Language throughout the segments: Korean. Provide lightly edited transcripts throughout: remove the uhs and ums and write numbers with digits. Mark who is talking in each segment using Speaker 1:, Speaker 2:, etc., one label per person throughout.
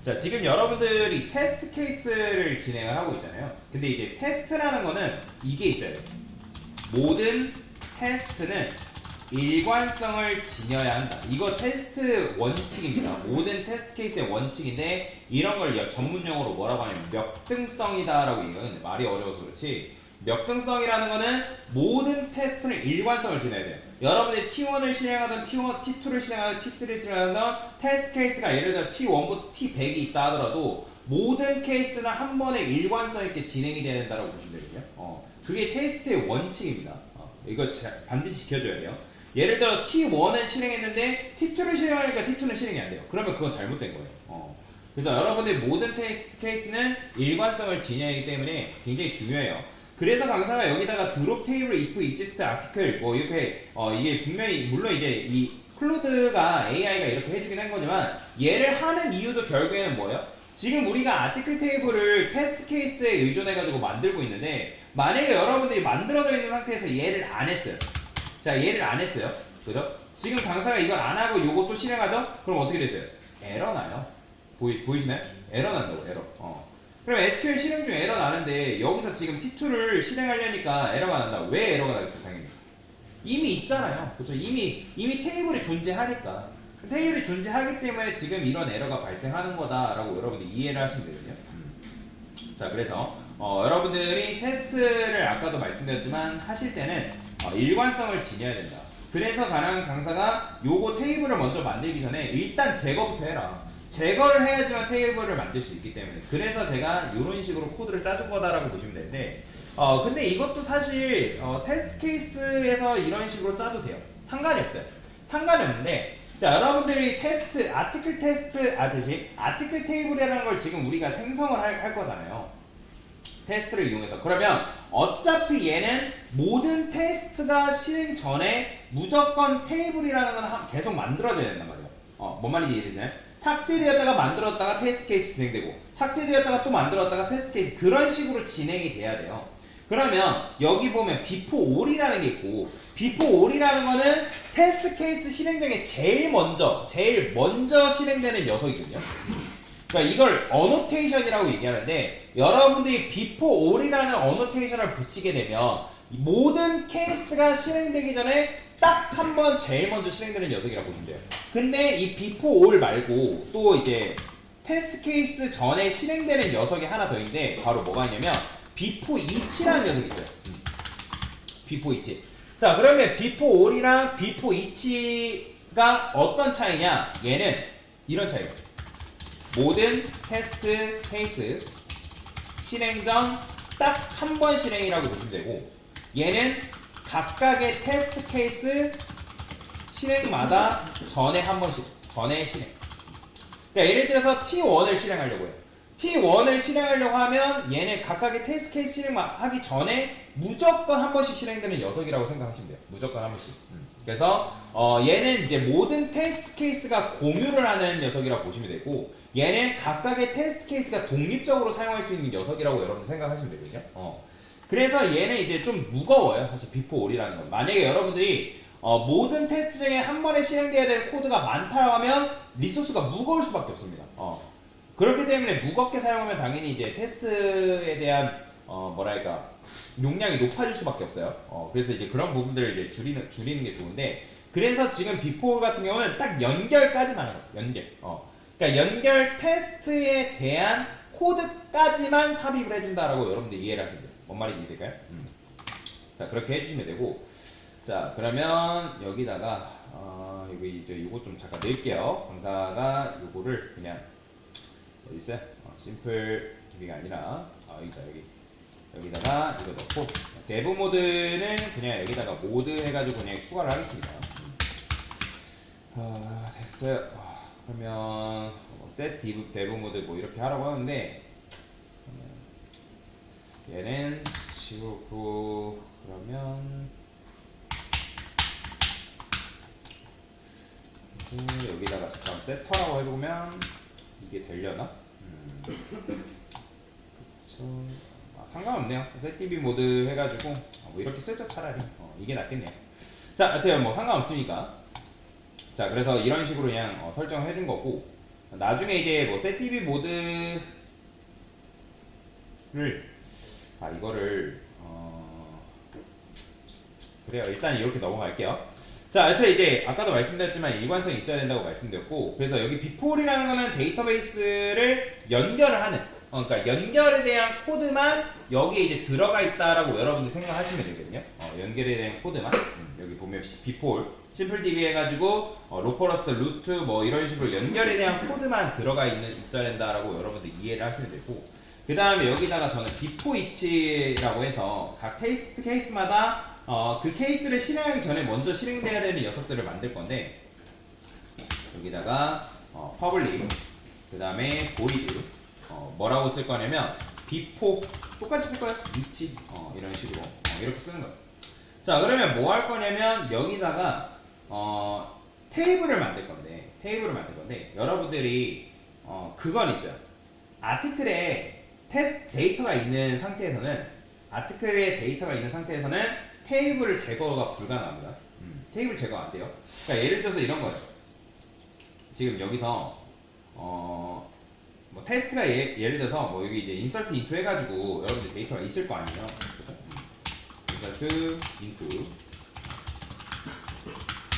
Speaker 1: 자, 지금 여러분들이 테스트 케이스를 진행을 하고 있잖아요. 근데 이제 테스트라는 거는 이게 있어요. 모든 테스트는 일관성을 지녀야 한다. 이거 테스트 원칙입니다. 모든 테스트 케이스의 원칙인데 이런 걸 전문용어로 뭐라고 하냐면 역등성이다라고 얘기하는데 말이 어려워서 그렇지. 역등성이라는 거는 모든 테스트는 일관성을 지녀야 돼요. 여러분이 T1을 실행하든 T1, T2를 실행하든 T3를 실행하든 테스트 케이스가 예를 들어 T1부터 T100이 있다 하더라도 모든 케이스는 한 번에 일관성 있게 진행이 돼야 된다고 보시면 되거든요. 그게 테스트의 원칙입니다. 이거 반드시 지켜줘야 돼요. 예를 들어 T1을 실행했는데 T2를 실행하니까 T2는 실행이 안 돼요. 그러면 그건 잘못된 거예요. 그래서 여러분들 모든 테스트 케이스는 일관성을 지녀야 하기 때문에 굉장히 중요해요. 그래서 강사가 여기다가 드롭 테이블 if exist article 뭐 이렇게 이게 분명히 물론 이제 이 클로드가 AI가 이렇게 해주긴 한 거지만 얘를 하는 이유도 결국에는 뭐예요? 지금 우리가 아티클 테이블을 테스트 케이스에 의존해 가지고 만들고 있는데 만약에 여러분들이 만들어져 있는 상태에서 얘를 안 했어요. 자, 얘를 안 했어요. 그죠? 지금 강사가 이걸 안 하고 요것도 실행하죠? 그럼 어떻게 되세요? 에러 나요. 보이시나요? 에러 난다고, 에러. 그럼 SQL 실행 중에 에러 나는데 여기서 지금 T2를 실행하려니까 에러가 난다. 왜 에러가 나겠어요? 당연히 이미 있잖아요. 그렇죠? 이미 테이블이 존재하니까. 테이블이 존재하기 때문에 지금 이런 에러가 발생하는 거다라고 여러분들이 이해를 하시면 되거든요. 자, 그래서 여러분들이 테스트를 아까도 말씀드렸지만 하실 때는 일관성을 지녀야 된다. 그래서 가능 강사가 요거 테이블을 먼저 만들기 전에 일단 제거부터 해라. 제거를 해야지만 테이블을 만들 수 있기 때문에. 그래서 제가 이런 식으로 코드를 짜준 거다라고 보시면 되는데 근데 이것도 사실 테스트 케이스에서 이런 식으로 짜도 돼요. 상관이 없어요. 상관이 없는데 자, 여러분들이 테스트, 아티클 테스트, 아티클 테이블이라는 걸 지금 우리가 생성을 할 거잖아요. 테스트를 이용해서. 그러면 어차피 얘는 모든 테스트가 실행 전에 무조건 테이블이라는 건 계속 만들어져야 된단 말이에요. 뭔 말인지 이해되시나요? 삭제되었다가 만들었다가 테스트 케이스 진행되고 삭제되었다가 또 만들었다가 테스트 케이스 그런 식으로 진행이 돼야 돼요. 그러면 여기 보면 before all이라는 게 있고 before all이라는 거는 테스트 케이스 실행 중에 제일 먼저 실행되는 녀석이거든요. 그러니까 이걸 어노테이션이라고 얘기하는데 여러분들이 before all이라는 어노테이션을 붙이게 되면 모든 케이스가 실행되기 전에 딱 한 번 제일 먼저 실행되는 녀석이라고 보시면 돼요. 근데 이 before all 말고 또 이제 테스트 케이스 전에 실행되는 녀석이 하나 더 있는데 바로 뭐가 있냐면 before each라는 녀석이 있어요. before each. 자, 그러면 before all이랑 before each가 어떤 차이냐? 얘는 이런 차이예요. 모든 테스트 케이스 실행 전 딱 한 번 실행이라고 보시면 되고 얘는 각각의 테스트 케이스 실행마다 전에 한 번씩 전에 실행. 그러니까 예를 들어서 T1을 실행하려고 해요. T1을 실행하려고 하면 얘는 각각의 테스트 케이스 실행하기 전에 무조건 한 번씩 실행되는 녀석이라고 생각하시면 돼요. 무조건 한 번씩. 그래서 얘는 이제 모든 테스트 케이스가 공유를 하는 녀석이라고 보시면 되고 얘는 각각의 테스트 케이스가 독립적으로 사용할 수 있는 녀석이라고 여러분 생각하시면 되거든요. 그래서 얘는 이제 좀 무거워요. 사실 before all이라는 건. 만약에 여러분들이 모든 테스트 중에 한 번에 실행돼야 될 코드가 많다고 하면 리소스가 무거울 수밖에 없습니다. 그렇기 때문에 무겁게 사용하면 당연히 이제 테스트에 대한 뭐랄까 용량이 높아질 수밖에 없어요. 그래서 이제 그런 부분들을 이제 줄이는 게 좋은데 그래서 지금 before 같은 경우는 딱 연결까지만 하는 거예요. 연결. 그러니까 연결 테스트에 대한 코드까지만 삽입을 해준다라고 여러분들 이해를 하시면 돼요. 뭔 말인지 이해될까요? 자, 그렇게 해주시면 되고 자, 그러면 여기다가 여기 이제 요거 좀 잠깐 넣을게요. 강사가 요거를 그냥 어디 있어요? 심플 DB가 아니라 여기다가 이거 넣고 데브 모드는 그냥 여기다가 모드 해가지고 그냥 추가를 하겠습니다. 됐어요. 그러면 set 데브 모드 뭐 이렇게 하라고 하는데 얘는 지우고 그러면 여기다가 잠깐 세터라고 해보면 이게 되려나? 그쵸. 상관없네요. setDB 모드 해가지고 뭐 이렇게 쓰죠 차라리. 이게 낫겠네요. 자, 하여튼 뭐 상관없으니까. 자, 그래서 이런 식으로 그냥 설정을 해준 거고 나중에 이제 뭐 setDB 모드를 이거를 그래요. 일단 이렇게 넘어갈게요. 자, 여튼 이제 아까도 말씀드렸지만 일관성이 있어야 된다고 말씀드렸고, 그래서 여기 비폴이라는 거는 데이터베이스를 연결을 하는, 그러니까 연결에 대한 코드만 여기에 이제 들어가 있다라고 여러분들 생각하시면 되거든요. 연결에 대한 코드만 여기 보면 비폴, 심플DB 해가지고 로퍼러스트, 루트 뭐 이런 식으로 연결에 대한 코드만 들어가 있어야 된다라고 여러분들 이해를 하시면 되고, 그 다음에 여기다가 저는 비포이치라고 해서 각 테스트 케이스마다 그 케이스를 실행하기 전에 먼저 실행돼야 되는 녀석들을 만들 건데, 여기다가 public, 그 다음에 void, 뭐라고 쓸 거냐면 비포 똑같이 쓸 거예요. 이치 이런 식으로 이렇게 쓰는 거예요. 자, 그러면 뭐 할 거냐면 여기다가 테이블을 만들 건데 여러분들이 그건 있어요. 아티클에 데이터가 있는 상태에서는 테이블을 제거가 불가능합니다. 테이블 제거 안 돼요. 그러니까 예를 들어서 이런 거예요. 지금 여기서 뭐 테스트가 예를 들어서 뭐 여기 이제 insert into 해가지고 여러분들 데이터가 있을 거 아니에요. insert into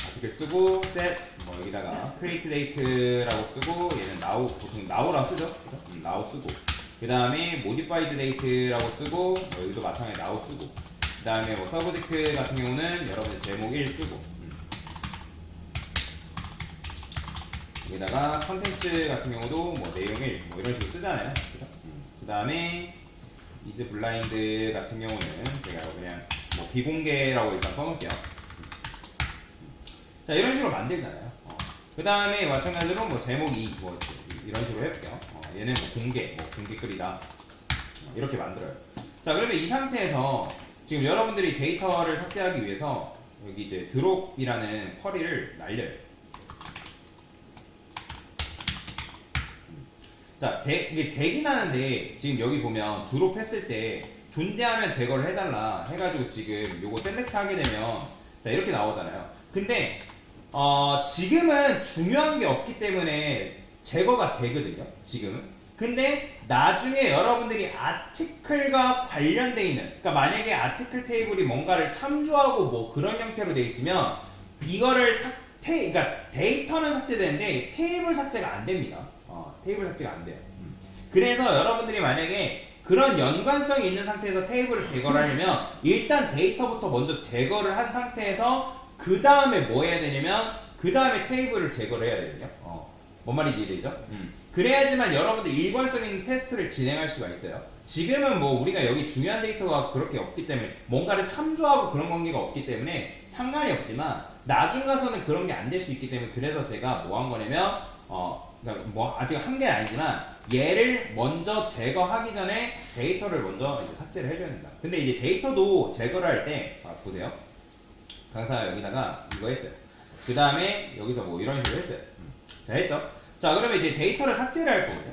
Speaker 1: 아티클 쓰고 set 뭐 여기다가 create date라고 쓰고, 얘는 now 보통 now라고 쓰죠. now 쓰고, 그 다음에 modified date라고 쓰고, 여기도 마찬가지 now 쓰고, 그 다음에 뭐 subject 같은 경우는 여러분들 제목 1 쓰고, 여기다가 컨텐츠 같은 경우도 뭐 내용 1 뭐 이런 식으로 쓰잖아요. 그죠? 그 다음에 is blind 같은 경우는 제가 그냥 뭐 비공개라고 일단 써놓을게요. 자, 이런 식으로 만들잖아요. 그 다음에 마찬가지로 뭐 제목 2 뭐 이런 식으로 해볼게요. 얘는 뭐 공개 글이다. 이렇게 만들어요. 자, 그러면 이 상태에서 지금 여러분들이 데이터를 삭제하기 위해서 여기 이제 드롭이라는 쿼리를 날려요. 자, 이게 대기나는데 지금 여기 보면 드롭 했을 때 존재하면 제거를 해달라 해가지고 지금 요거 셀렉트 하게 되면 자, 이렇게 나오잖아요. 근데 지금은 중요한 게 없기 때문에 제거가 되거든요. 지금은. 근데 나중에 여러분들이 아티클과 관련돼 있는, 그러니까 만약에 아티클 테이블이 뭔가를 참조하고 뭐 그런 형태로 돼 있으면 이거를 그러니까 데이터는 삭제되는데 테이블 삭제가 안 됩니다. 테이블 삭제가 안 돼요. 그래서 여러분들이 만약에 그런 연관성이 있는 상태에서 테이블을 제거를 하려면 일단 데이터부터 먼저 제거를 한 상태에서 그 다음에 뭐 해야 되냐면 그 다음에 테이블을 제거를 해야 되거든요. 뭔 말인지 이해되죠? 그래야지만 여러분들 일관성 있는 테스트를 진행할 수가 있어요. 지금은 뭐 우리가 여기 중요한 데이터가 그렇게 없기 때문에 뭔가를 참조하고 그런 관계가 없기 때문에 상관이 없지만 나중 가서는 그런 게 안 될 수 있기 때문에, 그래서 제가 뭐 한 거냐면 그러니까 뭐 아직 한 게 아니지만 얘를 먼저 제거하기 전에 데이터를 먼저 이제 삭제를 해줘야 된다. 근데 이제 데이터도 제거를 할 때 보세요. 강사가 여기다가 이거 했어요. 그 다음에 여기서 뭐 이런 식으로 했어요. 자, 했죠? 자, 그러면 이제 데이터를 삭제를 할 거거든요.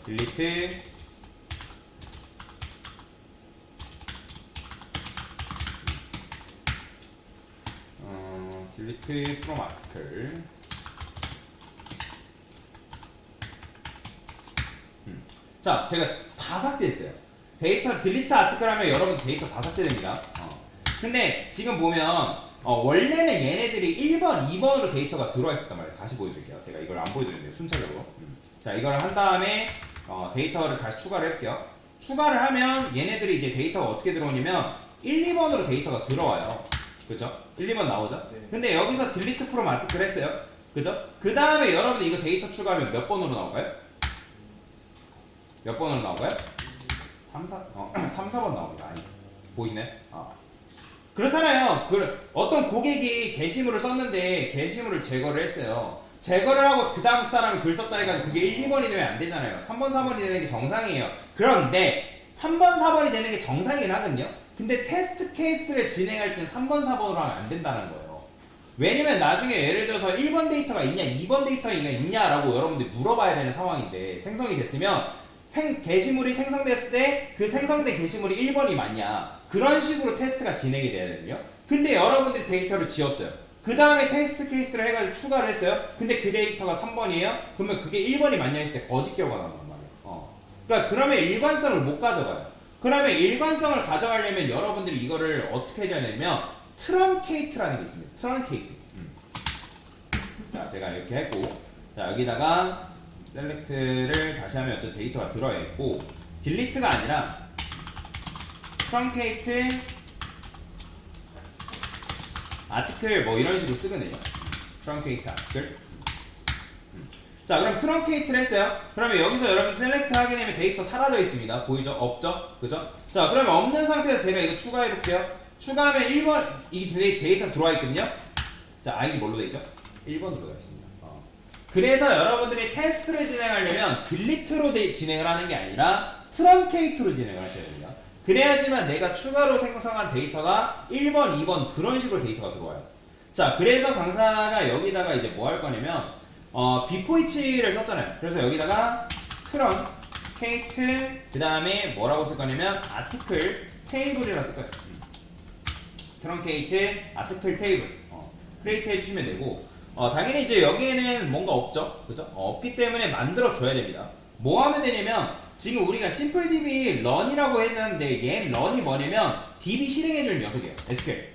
Speaker 1: delete delete from article. 자, 제가 다 삭제했어요. 데이터 delete article 하면 여러분 데이터 다 삭제됩니다. 근데 지금 보면 원래는 얘네들이 1번, 2번으로 데이터가 들어와 있었단 말이에요. 다시 보여드릴게요. 제가 이걸 안 보여드렸는데 순차적으로. 자, 이걸 한 다음에 데이터를 다시 추가를 해볼게요. 추가를 하면 얘네들이 이제 데이터가 어떻게 들어오냐면 1, 2번으로 데이터가 들어와요. 그죠? 1, 2번 나오죠? 네. 근데 여기서 delete from article 했어요. 그죠? 그 다음에 여러분들 이거 데이터 추가하면 몇 번으로 나올까요? 몇 번으로 나올까요? 3, 4번 나옵니다. 아니, 보이시네? 그렇잖아요. 어떤 고객이 게시물을 썼는데 게시물을 제거를 했어요. 제거를 하고 그 다음 사람이 글 썼다 해가지고 그게 1, 2번이 되면 안 되잖아요. 3번, 4번이 되는 게 정상이에요. 그런데 3번, 4번이 되는 게 정상이긴 하거든요. 근데 테스트 케이스를 진행할 땐 3번, 4번으로 하면 안 된다는 거예요. 왜냐면 나중에 예를 들어서 1번 데이터가 있냐, 2번 데이터가 있냐라고 여러분들이 물어봐야 되는 상황인데, 생성이 됐으면 게시물이 생성됐을 때 그 생성된 게시물이 1번이 맞냐, 그런 식으로 테스트가 진행이 돼야 되거든요. 근데 여러분들이 데이터를 지웠어요. 그 다음에 테스트 케이스를 해가지고 추가를 했어요. 근데 그 데이터가 3번이에요. 그러면 그게 1번이 맞냐 했을 때 거짓 결과가 나온단 말이에요. 그러니까 그러면 일관성을 못 가져가요. 그러면 일관성을 가져가려면 여러분들이 이거를 어떻게 해줘야 되냐면 트렁케이트라는 게 있습니다. 트렁케이트. 자, 제가 이렇게 했고, 자 여기다가 셀렉트를 다시 하면 어쨌든 데이터가 들어야 있고, 딜리트가 아니라 트렁케이트 아티클 뭐 이런 식으로 쓰거든요. 트렁케이트 아티클. 자, 그럼 트렁케이트를 했어요. 그러면 여기서 여러분 셀렉트 하게 되면 데이터 사라져 있습니다. 보이죠? 없죠? 그죠? 자, 그러면 없는 상태에서 제가 이거 추가해 볼게요. 추가하면 1번 이 데이터 들어와 있거든요. 자, 아이디 뭘로 돼 있죠? 1번으로 되어 있습니다. 그래서 여러분들이 테스트를 진행하려면 딜리트로 진행을 하는 게 아니라 트렁케이트로 진행을 하셔야 됩니다. 그래야지만 내가 추가로 생성한 데이터가 1번, 2번 그런 식으로 데이터가 들어와요. 자, 그래서 강사가 여기다가 이제 뭐 할 거냐면 비포이치를 썼잖아요. 그래서 여기다가 트렁케이트 그 다음에 뭐라고 쓸 거냐면 아티클 테이블이라 쓸 거예요. 트렁케이트 아티클 테이블 크리에이트 해주시면 되고, 당연히 이제 여기에는 뭔가 없죠, 그죠? 없기 때문에 만들어 줘야 됩니다. 뭐 하면 되냐면 지금 우리가 심플DB 런이라고 했는데 얘 런이 뭐냐면 DB 실행해주는 녀석이에요. SQL.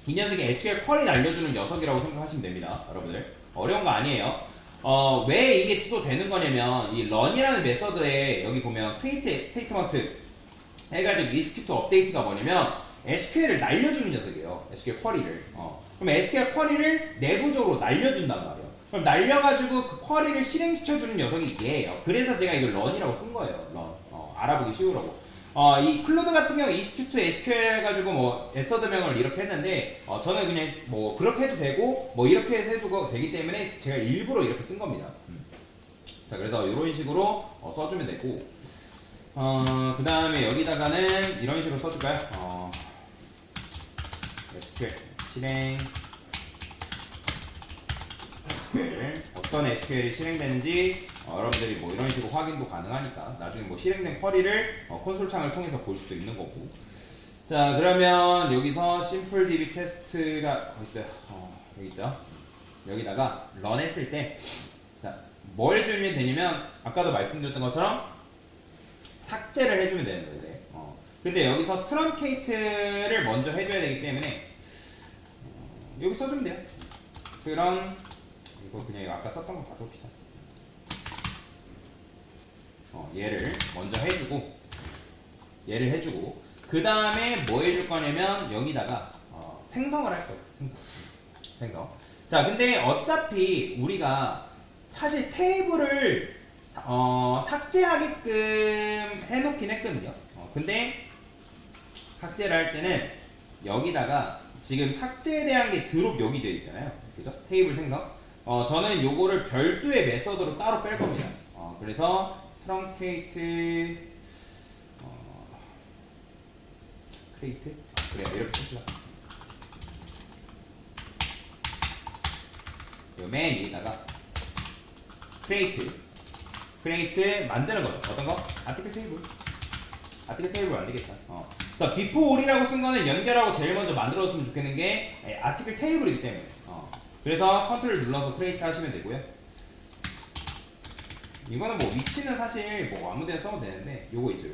Speaker 1: 이 녀석이 SQL 쿼리 날려주는 녀석이라고 생각하시면 됩니다, 여러분들. 어려운 거 아니에요. 왜 이게 또 되는 거냐면 이 런이라는 메서드에 여기 보면 create 스테이트먼트 해가지고 execute 업데이트가 뭐냐면 SQL을 날려주는 녀석이에요. SQL 쿼리를. 그럼 SQL 쿼리를 내부적으로 날려준단 말이에요. 그럼 날려가지고 그 쿼리를 실행시켜주는 녀석이 얘예요. 그래서 제가 이걸 런이라고 쓴 거예요. 런. 알아보기 쉬우라고. 이 클로드 같은 경우 execute SQL 해가지고 뭐 메서드명을 이렇게 했는데 저는 그냥 뭐 그렇게 해도 되고 뭐 이렇게 해도 되기 때문에 제가 일부러 이렇게 쓴 겁니다. 자, 그래서 이런 식으로 써주면 되고, 그 다음에 여기다가는 이런 식으로 써줄까요? SQL 실행 SQL 어떤 SQL이 실행되는지 여러분들이 뭐 이런 식으로 확인도 가능하니까 나중에 뭐 실행된 쿼리를 콘솔 창을 통해서 볼 수도 있는 거고. 자, 그러면 여기서 심플DB 테스트가 어디 있어요? 여기 있죠. 여기다가 런 했을 때 자, 뭘 주면 되냐면 아까도 말씀드렸던 것처럼 삭제를 해주면 되는 거예요. 근데 여기서 트렁케이트를 먼저 해줘야 되기 때문에 여기 써주면 돼요. 그럼 이거 그냥 아까 썼던 거 가져옵시다. 얘를 먼저 해주고 그 다음에 뭐 해줄 거냐면 여기다가 생성을 할 거예요. 생성. 자, 근데 어차피 우리가 사실 테이블을 삭제하게끔 해놓긴 했거든요. 근데 삭제를 할 때는 여기다가 지금 삭제에 대한 게 드롭 여기 되어 있잖아요. 그죠? 테이블 생성. 저는 요거를 별도의 메서드로 따로 뺄 겁니다. 그래서 트렁케이트 크리에이트 그래요. 이렇게 씁시다. 맨 위에다가 크리에이트 만드는 거죠. 어떤 거? 아티클 테이블 만들겠다. 자, before all이라고 쓴 거는 연결하고 제일 먼저 만들었으면 좋겠는 게 아티클 테이블이기 때문에. 그래서 컨트롤 눌러서 크리에이트 하시면 되고요. 이거는 뭐 위치는 사실 뭐 아무데나 써도 되는데 요거 있죠.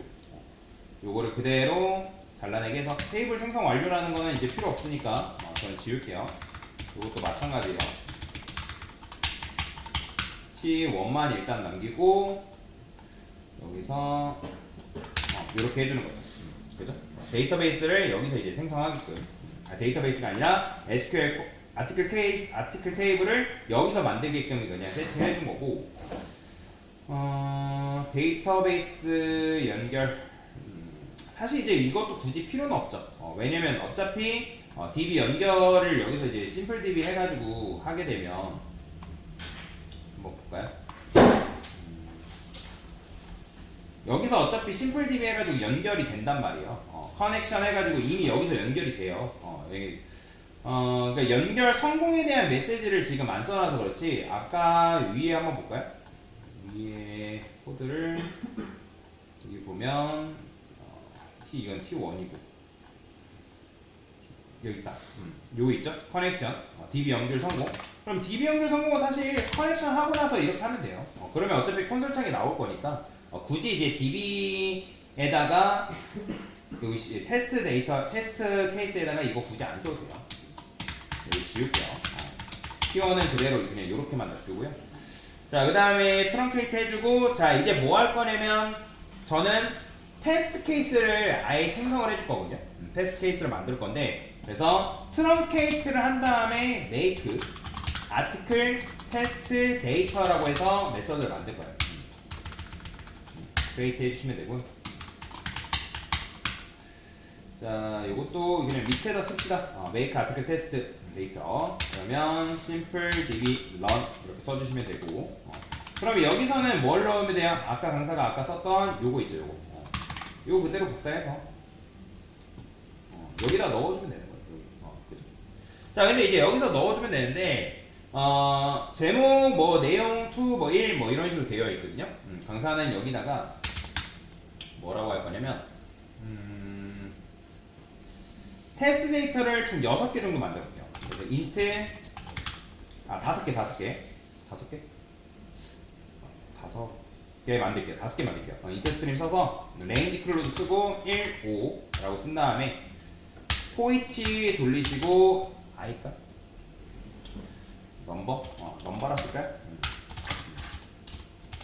Speaker 1: 요거를 그대로 잘라내게 해서 테이블 생성 완료라는 거는 이제 필요 없으니까 저는 지울게요. 요것도 마찬가지예요. T1만 일단 남기고 여기서 이렇게 해주는 거죠. 그죠? 데이터베이스를 여기서 이제 생성하게끔. 데이터베이스가 아니라 SQL 아티클 테이블을 여기서 만들게끔 그냥 세팅해 준 거고. 데이터베이스 연결. 사실 이제 이것도 굳이 필요는 없죠. 왜냐면 어차피 DB 연결을 여기서 이제 심플DB 해가지고 하게 되면 한번 볼까요? 여기서 어차피 심플DB 해가지고 연결이 된단 말이에요. 커넥션 해가지고 이미 여기서 연결이 돼요. 그러니까 연결 성공에 대한 메시지를 지금 안 써놔서 그렇지, 아까 위에 한번 볼까요? 위에 코드를 여기 보면 이건 T1이고 여기 있다. 요거 있죠? 커넥션. DB 연결 성공. 그럼 DB 연결 성공은 사실 커넥션 하고 나서 이렇게 하면 돼요. 그러면 어차피 콘솔 창이 나올 거니까 굳이 이제 DB에다가 여기 테스트 데이터, 테스트 케이스에다가 이거 굳이 안 써도 돼요. 여기 지울게요. 키워는 그대로 그냥 이렇게만 놔두고요. 자, 그 다음에 트렁케이트 해주고, 자, 이제 뭐 할 거냐면, 저는 테스트 케이스를 아예 생성을 해줄 거거든요. 테스트 케이스를 만들 건데, 그래서 트렁케이트를 한 다음에 make article test data라고 해서 메서드를 만들 거예요. create 해주시면 되고요. 자, 이것도 그냥 밑에다 씁시다. make article test 데이터. 그러면 simple db run 이렇게 써주시면 되고. 그럼 여기서는 뭘 넣으면 돼요? 아까 강사가 아까 썼던 요거 있죠, 요거. 요거 그대로 복사해서 여기다 넣어주면 되는 거예요. 여기. 그죠? 자, 근데 이제 여기서 넣어주면 되는데 제목 뭐 내용 2 뭐 1 뭐 이런 식으로 되어 있거든요. 강사는 여기다가 뭐라고 할 거냐면 테스트 데이터를 총 6개 정도 만들어 볼게요. 그래서 int 5개 만들게요. 5개 만들게요. int 스트림 써서 range 클로즈 쓰고 1, 5 라고 쓴 다음에 토이치 돌리시고 i가 넘버라 쓸까요?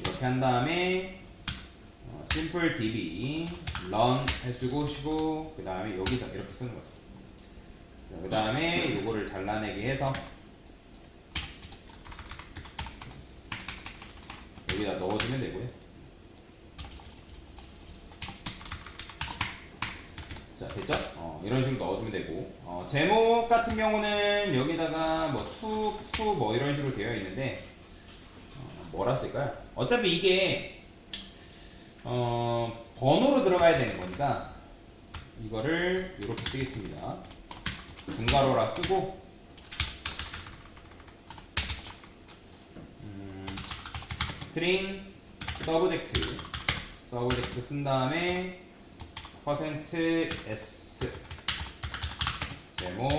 Speaker 1: 이렇게 한 다음에 simple db run 해주고 쉬고 그 다음에 여기서 이렇게 쓰는 거죠. 그 다음에 요거를 잘라내기 해서 여기다 넣어주면 되고요. 자, 됐죠? 이런 식으로 넣어주면 되고 제목 같은 경우는 여기다가 뭐 to 뭐 이런 식으로 되어 있는데 뭐라 쓸까요? 어차피 이게 번호로 들어가야 되는 거니까 이거를 이렇게 쓰겠습니다. 분가로라 쓰고 스트링 서브젝트 쓴 다음에 %s 제목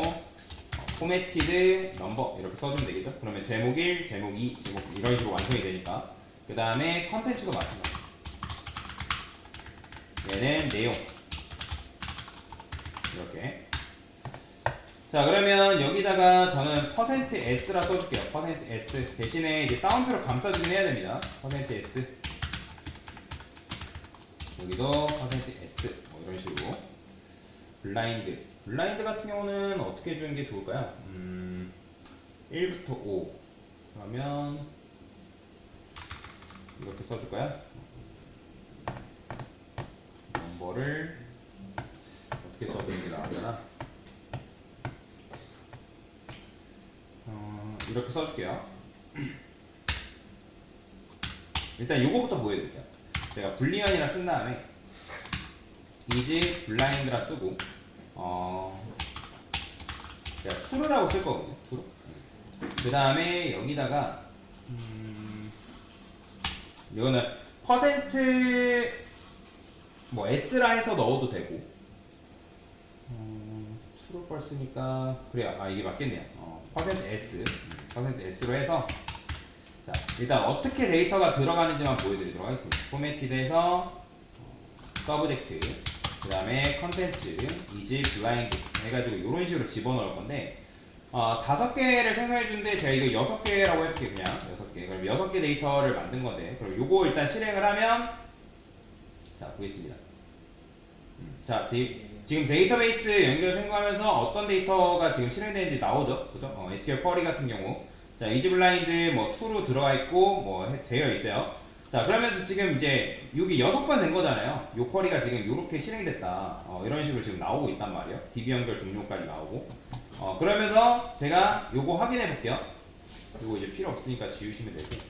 Speaker 1: 포매티드 넘버 이렇게 써주면 되겠죠. 그러면 제목 1, 제목 2, 제목 이런 식으로 완성이 되니까 그 다음에 컨텐츠도 마찬가지. 얘는 내용 이렇게. 자, 그러면 여기다가 저는 %s라 써줄게요. %s 대신에 이제 따옴표로 감싸주긴 해야 됩니다. %s 여기도 %s 뭐 이런 식으로. 블라인드 같은 경우는 어떻게 해주는 게 좋을까요? 1부터 5 그러면 이렇게 써줄까요? 넘버를 어떻게 써주는 게 나으려나? 이렇게 써줄게요. 일단 요거부터 보여드릴게요. 제가 불리언이라 쓴 다음에 is blind라 쓰고 제가 true라고 쓸 거거든요. true. 그 다음에 여기다가 이거는 뭐 s라 해서 넣어도 되고 true false니까 그래요. 이게 맞겠네요. %s로 해서 자, 일단 어떻게 데이터가 들어가는지만 보여드리도록 하겠습니다. 포매티드에서 서브젝트 그 다음에 컨텐츠 is blind 해가지고 이런 식으로 집어넣을 건데 5개를 생성해 주는데 제가 이거 6개라고 해볼게요. 그냥 6개. 그럼 6개 데이터를 만든 건데 그럼 요거 일단 실행을 하면 자, 보겠습니다. 자, 지금 데이터베이스 연결 생성하면서 어떤 데이터가 지금 실행되는지 나오죠. 그죠? SQL 쿼리 같은 경우. 자, 이즈블라인드 뭐 2로 들어가 있고 뭐 되어 있어요. 자, 그러면서 지금 이제 여기 6번 된 거잖아요. 요 쿼리가 지금 이렇게 실행됐다. 이런 식으로 지금 나오고 있단 말이에요. DB 연결 종료까지 나오고. 그러면서 제가 요거 확인해 볼게요. 요거 이제 필요 없으니까 지우시면 되고.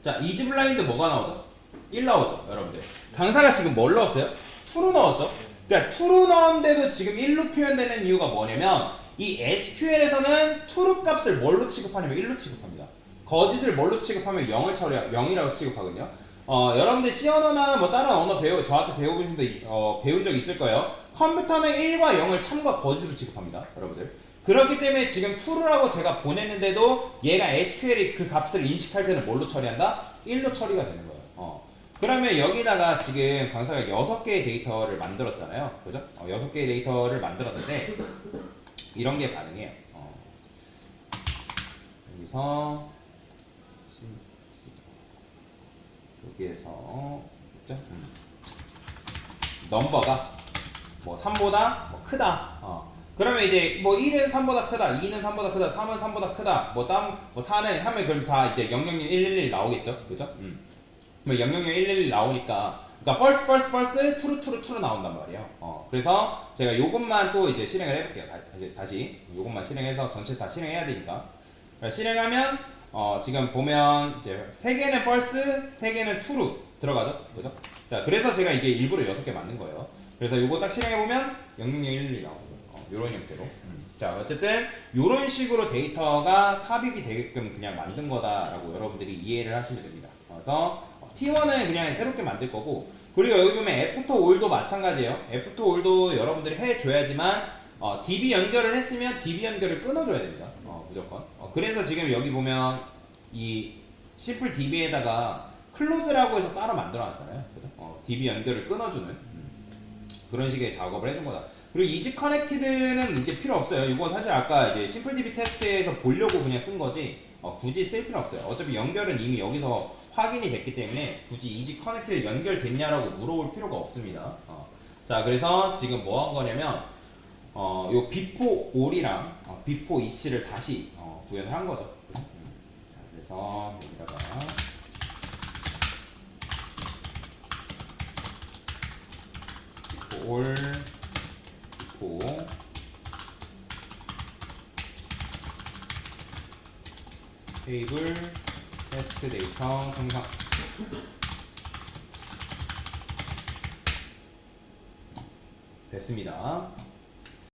Speaker 1: 자, 이즈블라인드 뭐가 나오죠? 1 나오죠, 여러분들. 강사가 지금 뭘 넣었어요? true 넣었죠? 그러니까 true 넣었는데도 지금 1로 표현되는 이유가 뭐냐면 이 SQL에서는 true 값을 뭘로 취급하냐면 1로 취급합니다. 거짓을 뭘로 취급하면 0이라고 취급하거든요. 여러분들 C 언어나 뭐 다른 언어 저한테 배운 적 있을 거예요. 컴퓨터는 1과 0을 참과 거짓으로 취급합니다, 여러분들. 그렇기 때문에 지금 true라고 제가 보냈는데도 얘가 SQL이 그 값을 인식할 때는 뭘로 처리한다? 1로 처리가 되는 거예요. 그러면 여기다가 지금 강사가 6개의 데이터를 만들었잖아요. 그죠? 6개의 데이터를 만들었는데 이런 게 가능해요. 여기서 여기에서 그죠? 넘버가 뭐 3보다 뭐 크다. 그러면 이제 뭐 1은 3보다 크다, 2는 3보다 크다, 3은 3보다 크다, 뭐 4는 하면 그럼 다 이제 000111 나오겠죠, 그죠? 뭐 000111 나오니까, 그러니까 false, true 나온단 말이에요. 그래서 제가 요것만 또 이제 실행을 해볼게요. 다시 요것만 실행해서 전체 다 실행해야 되니까. 실행하면 지금 보면 이제 3개는 false, 3개는 true 들어가죠, 그죠? 자, 그래서 제가 이게 일부러 6개 만든 거예요. 그래서 요거 딱 실행해보면 000111 나오는 거예요. 요런 형태로. 자, 어쨌든 요런 식으로 데이터가 삽입이 되게끔 그냥 만든 거다라고 여러분들이 이해를 하시면 됩니다. 그래서 T1은 그냥 새롭게 만들 거고, 그리고 여기 보면 F2all도 마찬가지예요. F2all도 여러분들이 해줘야지만 DB 연결을 했으면 DB 연결을 끊어줘야 됩니다. 무조건. 그래서 지금 여기 보면 이 심플 DB에다가 클로즈라고 해서 따로 만들어놨잖아요. 그죠? DB 연결을 끊어주는 그런 식의 작업을 해준 거다. 그리고 이지 커넥티드는 이제 필요 없어요. 이거 사실 아까 이제 심플 DB 테스트에서 보려고 그냥 쓴 거지 굳이 쓸 필요 없어요. 어차피 연결은 이미 여기서 확인이 됐기 때문에 굳이 이지 커넥티드 연결됐냐라고 물어볼 필요가 없습니다. 자, 그래서 지금 뭐 한 거냐면 요 before all이랑 before each를 다시 구현을 한 거죠. 자, 그래서 여기다가 before all before 테이블 테스트 데이터 생성 됐습니다.